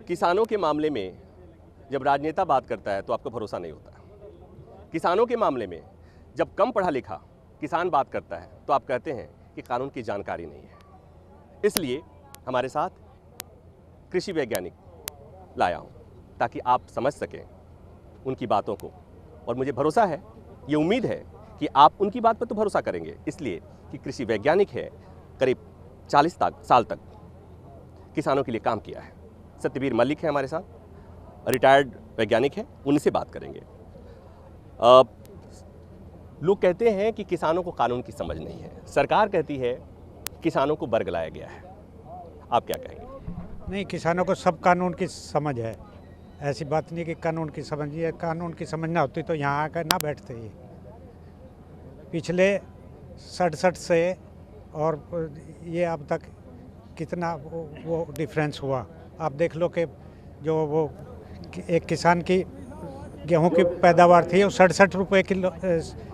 किसानों के मामले में जब राजनेता बात करता है तो आपको भरोसा नहीं होता। किसानों के मामले में जब कम पढ़ा लिखा किसान बात करता है तो आप कहते हैं कि कानून की जानकारी नहीं है। इसलिए हमारे साथ कृषि वैज्ञानिक लाया हूँ ताकि आप समझ सकें उनकी बातों को, और मुझे भरोसा है, ये उम्मीद है कि आप उनकी बात पर तो भरोसा करेंगे, इसलिए कि कृषि वैज्ञानिक है, करीब 40 साल तक किसानों के लिए काम किया है। सत्यवीर मलिक है हमारे साथ, रिटायर्ड वैज्ञानिक हैं, उनसे बात करेंगे। लोग कहते हैं कि किसानों को कानून की समझ नहीं है, सरकार कहती है किसानों को बरगलाया गया है, आप क्या कहेंगे? नहीं, किसानों को सब कानून की समझ है, ऐसी बात नहीं कि कानून की समझ है। कानून की समझ ना होती तो यहाँ आकर ना बैठते ये। पिछले 67 से और ये अब तक कितना वो डिफरेंस हुआ। आप देख लो कि जो वो एक किसान की गेहूं की पैदावार थी वो 67 रुपये किलो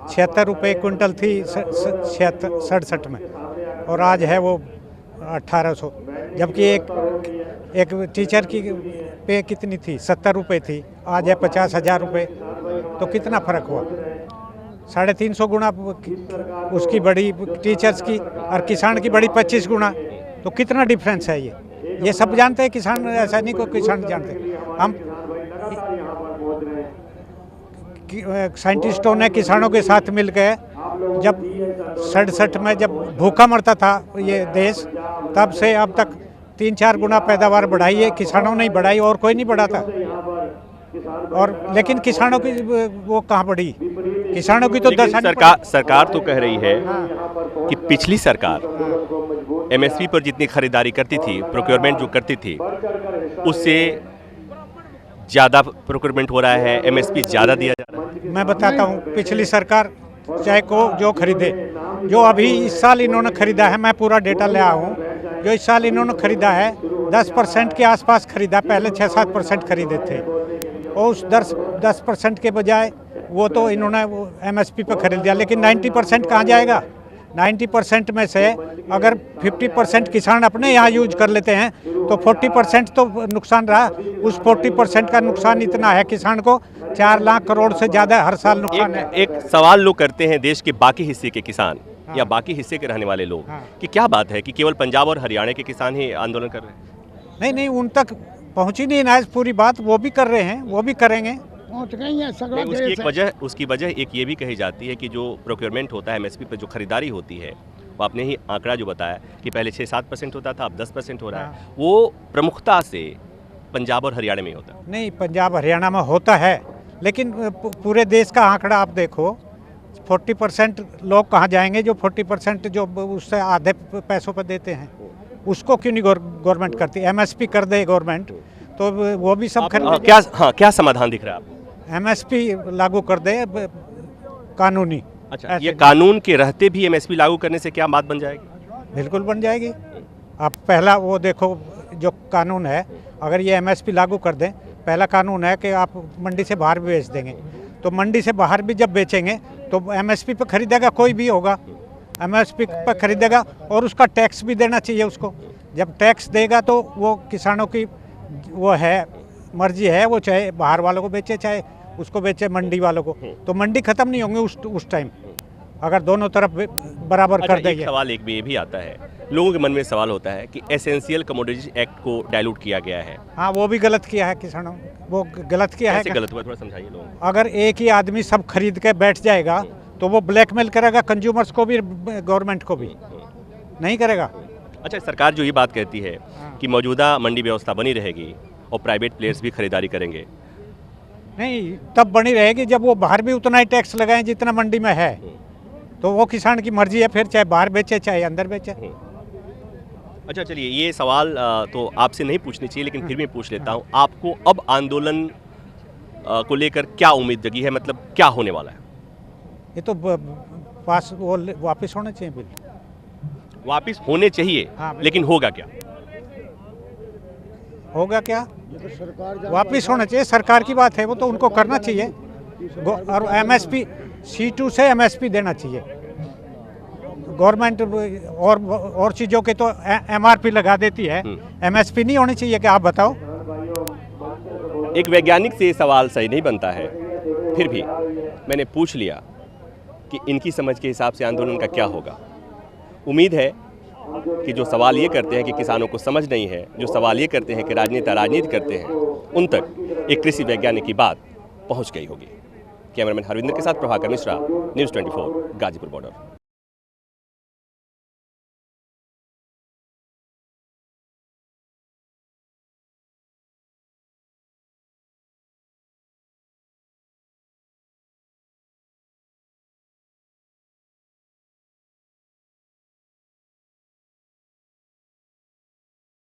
76 रुपये क्विंटल थी 67 में, और आज है वो 1800। जबकि एक टीचर की पे कितनी थी, 70 रुपये थी, आज है 50,000 रुपये। तो कितना फ़र्क हुआ? 350 गुना उसकी बड़ी टीचर्स की, और किसान की बड़ी 25 गुना। तो कितना डिफरेंस है ये सब जानते हैं किसान, ऐसा नहीं कोई किसान जानते। हम साइंटिस्टों ने किसानों के साथ मिलकर जब 67 में जब भूखा मरता था ये देश, तब से अब तक 3-4 गुना पैदावार बढ़ाई है, किसानों ने ही बढ़ाई, और कोई नहीं बढ़ाता। और लेकिन किसानों की वो कहाँ बढ़ी? किसानों की तो सरकार तो कह रही है कि पिछली सरकार एमएसपी पर जितनी खरीदारी करती थी, प्रोक्योरमेंट जो करती थी, उससे ज़्यादा प्रोक्योरमेंट हो रहा है, एमएसपी ज़्यादा दिया जा रहा है। मैं बताता हूँ, पिछली सरकार चाहे को जो खरीदे, जो अभी इस साल इन्होंने खरीदा है, मैं पूरा डेटा ले आया हूँ, जो इस साल इन्होंने खरीदा है 10% के आसपास खरीदा, पहले 6-7% खरीदे थे। और उस 10% के बजाय वो तो इन्होंने एमएसपी पर खरीद दिया, लेकिन 90% कहाँ जाएगा? 90% में से अगर 50% किसान अपने यहाँ यूज कर लेते हैं तो 40% तो नुकसान रहा। उस 40% का नुकसान इतना है किसान को, 4 लाख करोड़ से ज़्यादा हर साल नुकसान है। एक सवाल लोग करते हैं देश के बाकी हिस्से के किसान या बाकी हिस्से के रहने वाले लोग कि क्या बात है कि केवल पंजाब और हरियाणा के किसान ही आंदोलन कर रहे हैं? नहीं, उन तक पहुँची नहीं ना पूरी बात। वो भी कर रहे हैं, वो भी करेंगे, पहुँच गई है सगला। उसकी वजह एक ये भी कही जाती है कि जो प्रोक्योरमेंट होता है, एमएसपी पर जो खरीदारी होती है, वो आपने ही आंकड़ा जो बताया कि पहले 6-7% होता था, अब 10% हो रहा है, वो प्रमुखता से पंजाब और हरियाणा में होता है। नहीं, पंजाब हरियाणा में होता है, लेकिन पूरे देश का आंकड़ा आप देखो, 40% लोग कहाँ जाएंगे? जो 40% जो उससे आधे पैसों पर देते हैं, उसको क्यों नहीं गवर्नमेंट करती? एमएसपी कर दे गवर्नमेंट तो वो भी सब खरीद। क्या समाधान दिख रहा है आपको? एमएसपी लागू कर दे कानूनी। अच्छा, ये कानून के रहते भी एमएसपी लागू करने से क्या बात बन जाएगी? बिल्कुल बन जाएगी। आप पहला वो देखो, जो कानून है, अगर ये एमएसपी लागू कर दें, पहला कानून है कि आप मंडी से बाहर भी बेच देंगे, तो मंडी से बाहर भी जब बेचेंगे तो एमएसपी पर खरीदेगा, कोई भी होगा एमएसपी पर खरीदेगा, और उसका टैक्स भी देना चाहिए उसको। जब टैक्स देगा तो वो किसानों की वो है मर्जी है, वो चाहे बाहर वालों को बेचे चाहे उसको बेचे मंडी वालों को, तो मंडी खत्म नहीं होंगे उस टाइम अगर दोनों तरफ बराबर कर देंगे। सवाल एक भी ये भी आता है, लोगों के मन में सवाल होता है कि एसेंशियल कमोडिटीज एक्ट को डाइल्यूट किया गया है। हाँ, वो भी गलत किया है किसानों, वो गलत किया है। गलत हुआ, थोड़ा समझाइए लोगों को। अगर एक ही आदमी सब खरीद के बैठ जाएगा तो वो ब्लैकमेल करेगा कंज्यूमर्स को भी, गवर्नमेंट को भी नहीं करेगा। अच्छा, सरकार जो ये बात कहती है कि मौजूदा मंडी व्यवस्था बनी रहेगी और प्राइवेट प्लेयर्स भी खरीदारी करेंगे, नहीं, तब बनी रहेगी जब वो बाहर भी उतना ही टैक्स लगाएं जितना मंडी में है, तो वो किसान की मर्जी है, फिर चाहे बाहर बेचे चाहे अंदर बेचे। अच्छा, चलिए, ये सवाल तो आपसे नहीं पूछनी चाहिए, लेकिन फिर भी पूछ लेता हूँ, आपको अब आंदोलन को लेकर क्या उम्मीद जगी है? मतलब क्या होने वाला है? ये तो पास वो वापस होना चाहिए, बिल वापस होने चाहिए। हाँ, लेकिन होगा क्या? होगा क्या? वापस होना चाहिए, सरकार की बात है, वो तो उनको करना चाहिए। और एमएसपी C2 से एमएसपी देना चाहिए। गवर्नमेंट और चीज़ों के तो एमआरपी लगा देती है, एमएसपी नहीं होनी चाहिए। कि आप बताओ, एक वैज्ञानिक से ये सवाल सही नहीं बनता है, फिर भी मैंने पूछ लिया कि इनकी समझ के हिसाब से आंदोलन का क्या होगा। उम्मीद है कि जो सवाल ये करते हैं कि किसानों को समझ नहीं है, जो सवाल ये करते हैं कि राजनेता राजनीति करते हैं, उन तक एक कृषि वैज्ञानिक की बात पहुंच गई होगी। कैमरामैन हरविंदर के साथ प्रभाकर मिश्रा, न्यूज़ 24, गाजीपुर बॉर्डर।